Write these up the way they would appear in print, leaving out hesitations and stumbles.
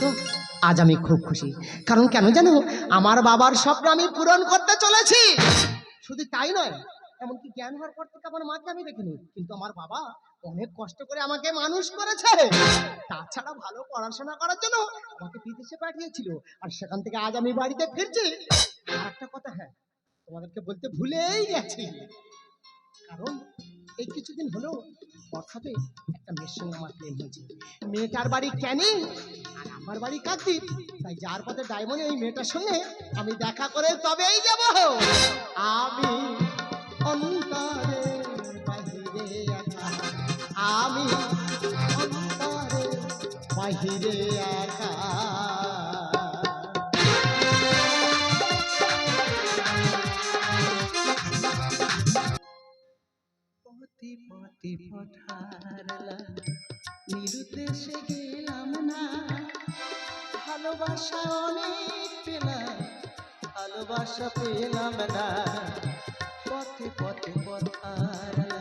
তো আজ আমি খুব খুশি, কারণ কেন জানো, আমার বাবার স্বপ্ন আমি পূরণ করতে চলেছি। শুধু তাই নয়, এমনকি জ্ঞান হওয়ার পর থেকে আমার মাকে আমি দেখিনি, কিন্তু আমার বাবা অনেক কষ্ট করে আমাকে মানুষ করেছে। তাছাড়া ভালো পড়াশোনা করার জন্য আমাকে বিদেশে পাঠিয়েছিল, আর সেখান থেকে আজ আমি বাড়িতে ফিরছি। আর একটা কথা, হ্যাঁ, তোমাদেরকে বলতে ভুলেই গেছি, কারণ এই কিছুদিন হলো হঠাৎ একটা মেয়ের সঙ্গে আমার প্রেম হয়েছে। মেয়েটার বাড়ি ক্যানিং আর আমার বাড়ি কাকদ্বীপ, তাই যার পথে ডায়মন্ডে এই মেয়েটার সঙ্গে আমি দেখা করে তবেই যাব। আমি অন্তরে বাহিরে একা, আমি অন্তরে বাহিরে একা। পথে পথে পথারলা নিরুদ্দেশে গেলাম না, ভালোবাসা অনেক পেলাম, ভালোবাসা পেলাম না। পথে পথে পথারলা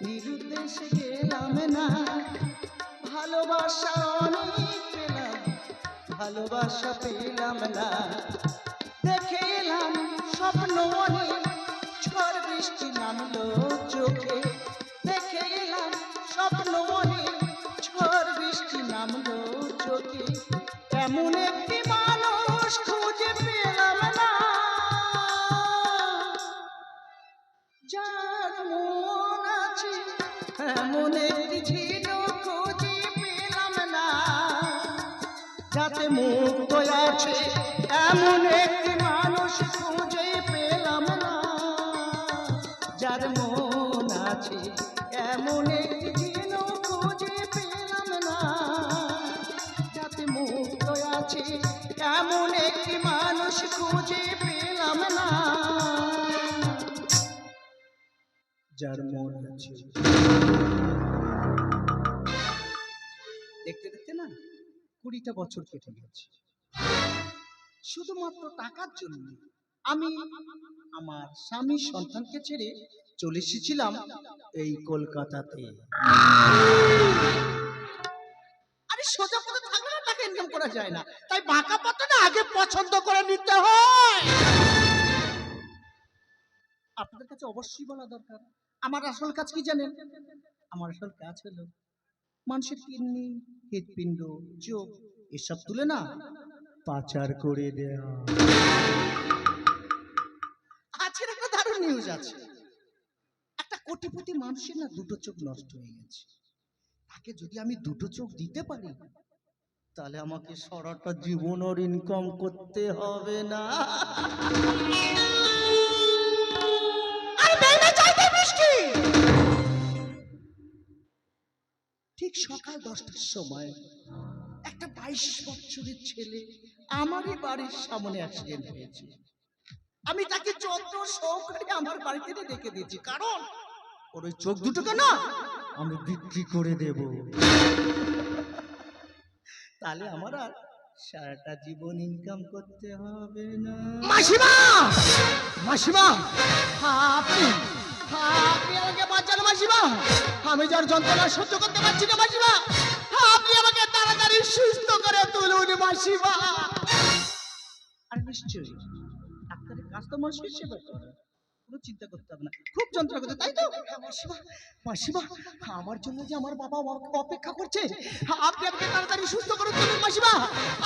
নিরুদ্দেশে গেলাম না, ভালোবাসা অনেক পেলাম, ভালোবাসা পেলাম না। দেখে এলাম স্বপ্ন অনেক, ঝড় বৃষ্টি নামলো চোখে। দেখে এলাম স্বপ্ন অনেক, ঝড় বৃষ্টি নামলো চোখে। এমন একটি মানুষ খুঁজে পেলাম না, যার মন আছে। এমন একটি ঝিনুক খুঁজে পেলাম না, যাতে মুক্ত আছে। এমন একটি মানুষ খুঁজে পেলাম না, যার মন আছে। এমন একটি ঝিনুক খুঁজে পেলাম না, যাতে মুক্ত আছে। এমন একটি মানুষ খুঁজে পেলাম না, যার মন আছে। দেখতে দেখতে না 20টা বছর কেটে গেছে। শুধুমাত্র টাকার জন্য আমি আমার স্বামী সন্তানকে ছেড়ে চলে এসেছিলাম এই কলকাতাতে। আরে সোজা পথে থাকলে না টাকা ইনকাম করা যায় না, তাই বাঁকা পথে না আগে পছন্দ করে নিতে হয়। আপনাদের কাছে অবশ্যই বলা দরকার, আমার আসল কাজ কি জানেন? আমার আসল কাজ হলো মানুষের কিডনি, হৃৎপিণ্ড, চোখ এসব তুলে না পাচার করে দেয়া। আজকের একটা দারুণ নিউজ আছে, একটা কোটিপতি মানুষের না 2টো চোখ নষ্ট হয়ে গেছে। তাকে যদি আমি 2টো চোখ দিতে পারি, তাহলে আমাকে সারাটা জীবন আর ইনকাম করতে হবে না। ঠিক সকাল 10টার সময় একটা 22 বছরের ছেলে আমারই বাড়ির সামনে অ্যাক্সিডেন্ট হয়েছে। আমি তাকে যত সহকারে আমার বাড়িতে রেখে দিয়েছি, কারণ ওর ওই চোখ দুটোকে না আমি বিক্রি করে দেব। তাহলে আমার আর সারাটা জীবন ইনকাম করতে হবে না। মাসিমা, মাসিমা, আপনি আপনি আমাকে বাঁচান মাসিমা, আমি যার যন্ত্রণা সহ্য করতে পারছি না মাসিমা, আপনি আমাকে তাড়াতাড়ি সুস্থ করে তুলুন মাসিমা। আর নিশ্চয়ই ডাক্তারের কাজ তো মানুষের সেবা করা, কোনো চিন্তা করতে হবে না। খুব যন্ত্রণা করতে, তাই তো? মাসিমা, মাসিমা, আমার জন্য যে আমার বাবা অপেক্ষা করছে, আপনি আমাকে তাড়াতাড়ি সুস্থ করে তুলুন মাসিমা,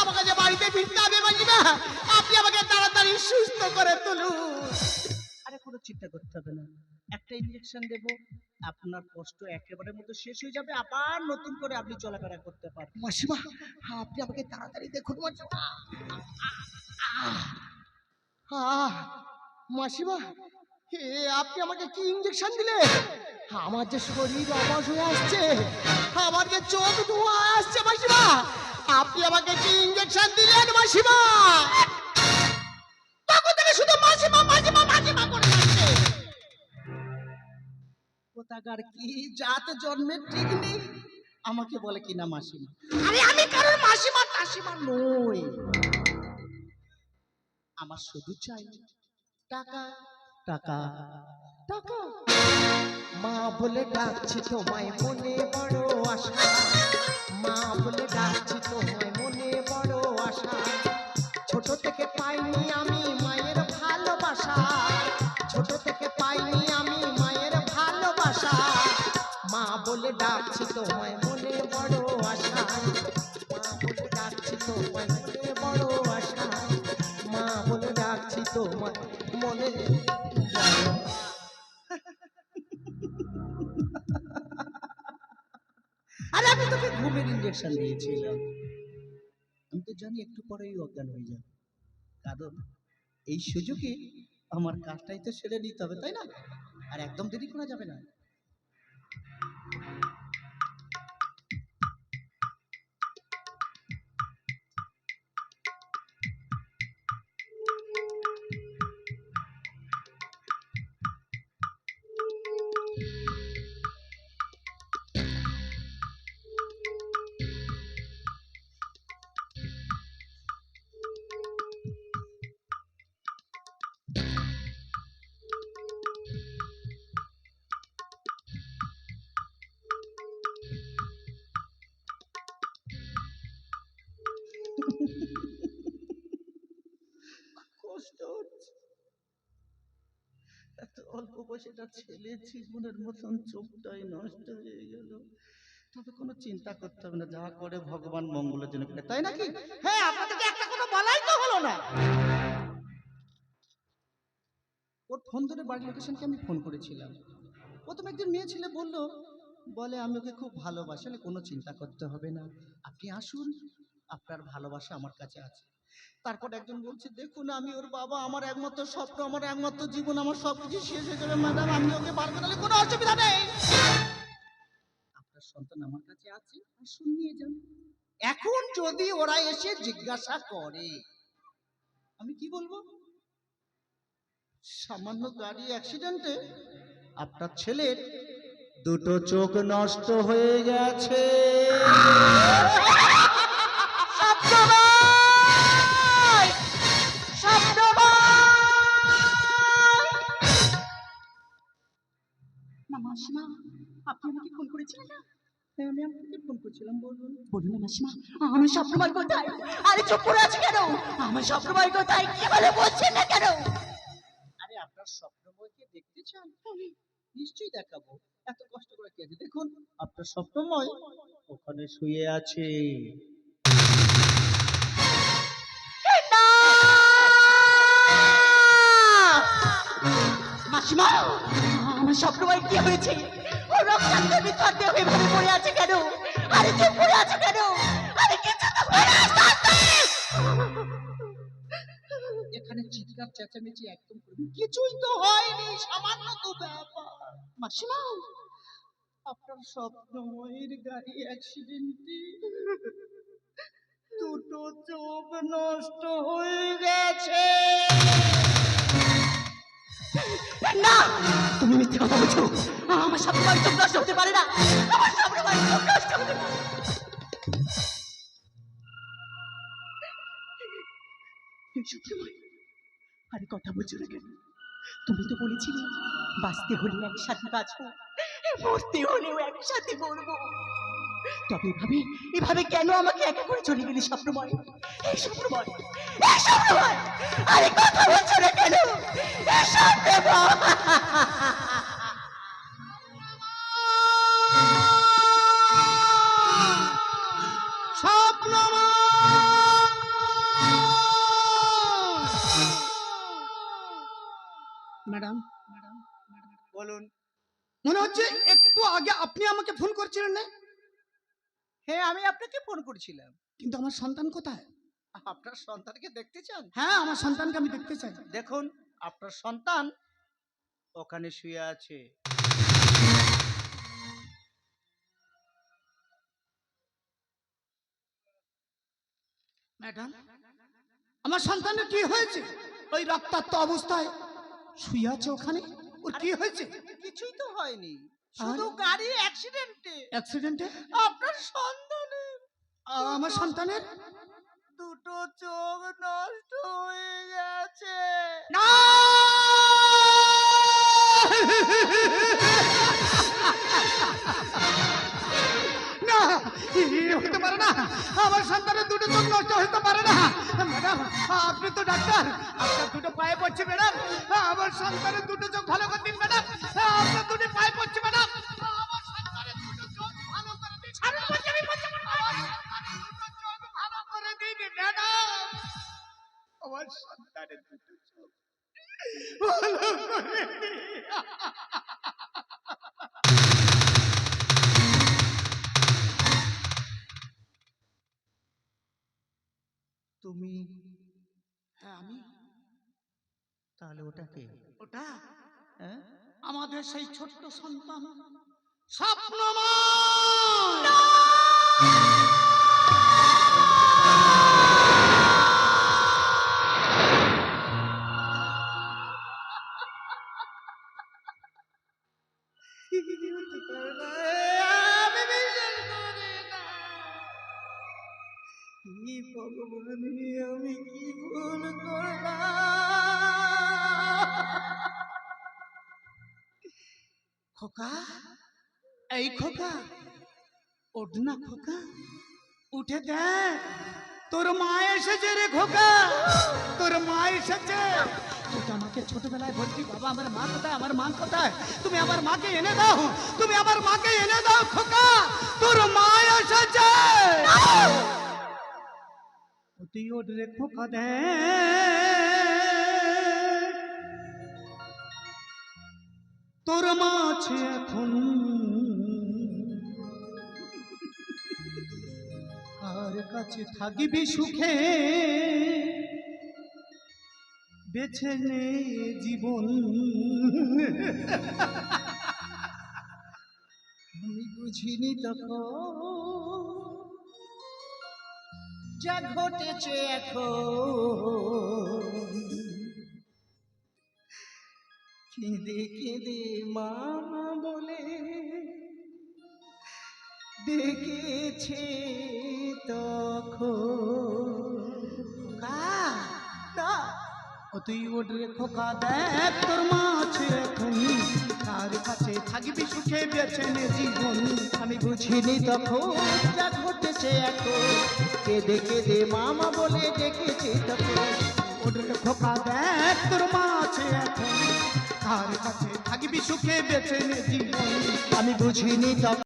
আমাকে যে বাড়িতে ফিরতে হবে মাসিমা, আপনি আমাকে তাড়াতাড়ি সুস্থ করে তুলুন। আরে কোনো চিন্তা করতে হবে না, একটা ইনজেকশন দেব, আপনার কষ্ট একেবারে মতো শেষ হয়ে যাবে, আবার নতুন করে আপনি চলাফেরা করতে পারবেন। মাসিমা, আপনি আমাকে তাড়াতাড়ি দেখুন মাসিমা। মাসিমা, আপনি আমাকে কি ইঞ্জেকশন দিলে? আমার যে শরীর অবশ হয়ে আসছে, আমার যে চোখ ধোঁয়া আসছে মাসিমা, আপনি আমাকে কি ইঞ্জেকশন দিলেন মাসিমা? তখন থেকে শুধু মাসিমা মাসিমা মাসিমা করে যাচ্ছে। কোথাকার কি জাত জন্মের ঠিক নেই, আমাকে বলে কিনা মাসিমা। আরে আমি কারোর মাসিমা টাসিমা নই। আমার শুধু চাই টাকা টাকা টাকা। মা বলে ডাকছি তোমায় মনে বড় আশা, মা বলে ডাকছি তোমায় মনে তোমার মনে যায় না। আরে আমি তোকে ঘুমের ইঞ্জেকশন দিয়েছিলাম, আমি তো জানি একটু পরেই অজ্ঞান হয়ে যাবে, কারণ এই সুযোগে আমার কাজটাই তো সেরে নিতে হবে, তাই না? আর একদম দেরি করা যাবে না। কষ্ট হচ্ছে, এত অল্প বয়সে একটা ছেলে জীবনের মতন চোখটাই নষ্ট হয়ে গেল। তবে কোনো চিন্তা করতে হবে না, যা করে ভগবান মঙ্গলের জন্য করে, তাই নাকি? হ্যাঁ, আপনাদেরকে একটা কথা বলাই তো হলো না। ওর ফোন ধরে বাড়ির লোকেশনকে আমি ফোন করেছিলাম। প্রথম একজন মেয়ে ছেলে বলে আমি ওকে খুব ভালোবাসি, মানে কোনো চিন্তা করতে হবে না, আপনি আসুন, আপনার ভালোবাসা আমার কাছে আছে। তারপর একজন বলছে দেখুন আমি ওর বাবা, আমার একমাত্র স্বপ্ন, আমার একমাত্র জীবন, আমার সব কিছু শেষ হয়ে যাবে ম্যাডাম, আমি ওকে বার করালে কোনো অসুবিধা নেই। আপনার সন্তান আমার কাছে আছে, আসুন নিয়ে যান। এখন যদি ওরা এসে জিজ্ঞাসা করে, আমি কি বলবো? সামান্য গাড়ি অ্যাক্সিডেন্টে আপনার ছেলের দুটো চোখ নষ্ট হয়ে গেছে। মাসিমা, আপনি আমাকে ফোন করেছিলেন না? আমি আপনাকে ফোন করছিলাম, বলুন। বলুন না মাসিমা, আমার স্বপ্নময় কোথায়? আরে চুপ করে আছে কেন? আমার স্বপ্নময় কোথায়? কি বলে বলছেন না কেন? আরে আপনার স্বপ্নময়কে দেখতে চান? নিশ্চয়ই দেখাবো, এত কষ্ট করে কে আছে? দেখুন আপনার স্বপ্নময় ওখানে শুয়ে আছে। না! মাসিমা, আমার স্বপ্নময় কি হয়েছে? ও রক্তাক্ত বিক্ষত হয়ে ভাবে পড়ে আছে কেন? আরে চুপ করে আছে কেন? আরে কিছু তো বলে আসতে! এখানে চিৎকার চেঁচামেচি একদম করবেন, কিছুই তো হয়নি, সামান্য তো ব্যাপার। মাসিমা, আপনার স্বপ্নময়ের গাড়ি অ্যাক্সিডেন্টে দুটো চোখ নষ্ট হয়ে গেছে। না! তুমি মিথ্যে কথা বলছো। আমার স্বপ্নময় চোখ নষ্ট হতে পারে না। আমার স্বপ্নময় চোখ নষ্ট হতে পারে না। এই স্বপ্নময়, আরে কথা বলছো না কেন? তুমি তো বলেছিলে বাঁচতে হলে একসাথে বাঁচবো, মরতে হলেও একসাথে মরবো। তবে এভাবে কেন আমাকে একা করে চলে গেলি স্বপ্নময়? এই স্বপ্নময়, এই স্বপ্নময়, আরে কথা বলছো না কেন? এই স্বপ্নময়! ম্যাডাম, বলুন। মনে হচ্ছে একটু আগে আপনি আমাকে ফোন করছিলেন না? হ্যাঁ, আমি আপনাকে ফোন করেছিলাম। কিন্তু আমার সন্তান কোথায়? আপনার সন্তানকে দেখতে চান? হ্যাঁ, আমার সন্তানকে আমি দেখতে চাই। দেখুন আপনার সন্তান ওখানে শুয়ে আছে। ম্যাডাম, আমার সন্তানের কি হয়েছে? ওই রক্তাক্ত অবস্থায় শুয়ে আছে ওখানে, ওর কি হয়েছে? কিছুই তো হয়নি, শুধু গাড়ি অ্যাক্সিডেন্টে। অ্যাক্সিডেন্টে আপনার সন্তানের আমার সন্তানের দুটো চোখ নষ্ট হয়ে গেছে। না! না, হতে পারে না, আমার সন্তানের দুটো চোখ নষ্ট হতে পারে না। ম্যাডাম, আপনি তো ডাক্তার, আপনার দুটো পায়ে পড়ছে ম্যাডাম, আমার সন্তানের দুটো চোখ ভালো করে দিন ম্যাডাম, আপনার দুটো পায়ে পড়ছে ম্যাডাম, আমার সন্তানের দুটো চোখ ভালো করে দিন। আমার সন্তানের দুটো চোখ ভালো করে দিন ম্যাডাম, আমার আমার সন্তানের দুটো চোখ ভালো করে দিই। তুমি? হ্যাঁ আমি। তাহলে ওটা কে? ওটা হ্যাঁ? আমাদের সেই ছোট্ট সন্তান স্বপ্নময়। আমি বিশ্বাস করি না। কি ভগবান, আমি কি ভুল করলাম? খোকা, এই খোকা, ওঠ না খোকা, উঠে দেখ, তোর মা এসেছে রে খোকা, তোর মা এসেছে। তুই তো আমাকে ছোটবেলায় বলছি বাবা আমার মা কোথায়, আমার মা কোথায়? তুমি আমার মাকে এনে দাও, তুমি আমার মাকে এনে দাও খোকা, তোর মা এসেছে। তুই ওঠ রে খোকা, দেখ তোর মা আছে এখন, কার কাছে থাকবি সুখে, বেছে নে জীবন। আমি বুঝিনি তখন যা ঘটেছে এখন, কেঁদে কেঁদে মা বলে ডেকেছে তখন। না, ও তুই ওঠ রে খোকা, দেখ তোর মা আছে এখন, কার কাছে থাকবি সুখে, বেছে নে জীবন। আমি বুঝিনি তখন যা ঘটেছে এখন, কেঁদে কেঁদে মামা বলে ডেকেছে তখন। ওঠ রে খোকা, দেখ তোর মা আছে এখন, কার কাছে থাকবি সুখে, বেছে নে জীবন। আমি বুঝিনি তখন।